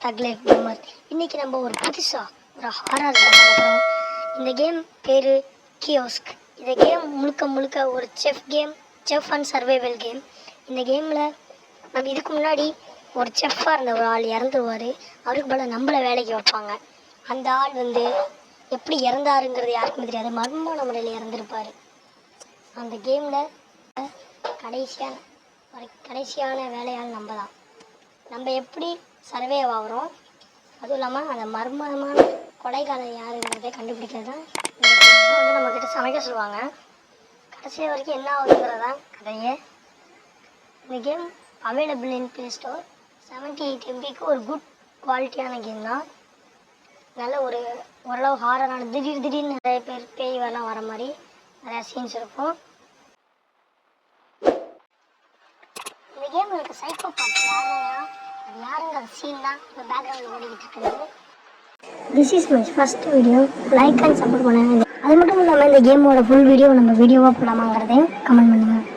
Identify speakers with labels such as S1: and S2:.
S1: தக் life gamer. இன்றைக்கி நம்ம ஒரு புதுசாக ஒரு ஹாரர் கேம் பார்க்குறோம். இந்த கேம் பேர் கியோஸ்க். இந்த கேம் முழுக்க ஒரு செஃப் அண்ட் சர்வைவல் கேம். இந்த கேமில் நம்ம இதுக்கு முன்னாடி ஒரு செஃப்பாக இருந்த ஒரு ஆள் இறந்துருவார். அவருக்கு பதிலாக நம்மளை வேலைக்கு வைப்பாங்க. அந்த ஆள் எப்படி இறந்தாருங்கிறது யாருக்குமே தெரியாது. மர்மமான முறையில் இறந்துருப்பார். அந்த கேமில் கடைசியான வேலையால் நம்ம தான். நம்ம எப்படி சர்வே ஆகிறோம், அதுவும் இல்லாமல் அந்த மர்மமான கொலைகாரன் யாருங்கிறதை கண்டுபிடிக்கிறது தான் இந்த கேம். நம்மக்கிட்ட சமைக்க சொல்லுவாங்க. கடைசி வரைக்கும் என்ன ஆகுதுங்கிறதான் கதையே. இந்த game available in play store. 78 MBக்கு ஒரு குட் குவாலிட்டியான கேம் தான். நல்ல ஓரளவு ஹாரரான திடீர்னு நிறைய பேர் பேய் வரலாம் வர மாதிரி நிறையா சீன்ஸ் இருக்கும். இந்த கேம் எனக்கு சைக்கோ பார்த்து அது யாருங்கிற சீன் தான் இப்போ பேக்ரவுண்டில் ஓடிக்கிட்டு இருக்குது. This is my first video. Like and support பண்ணுங்கள். அது மட்டும் இல்லாமல் இந்த கேமோட ஃபுல் வீடியோ நம்ம வீடியோவாக போடலாமாங்கிறதையும் கமெண்ட் பண்ணுங்கள்.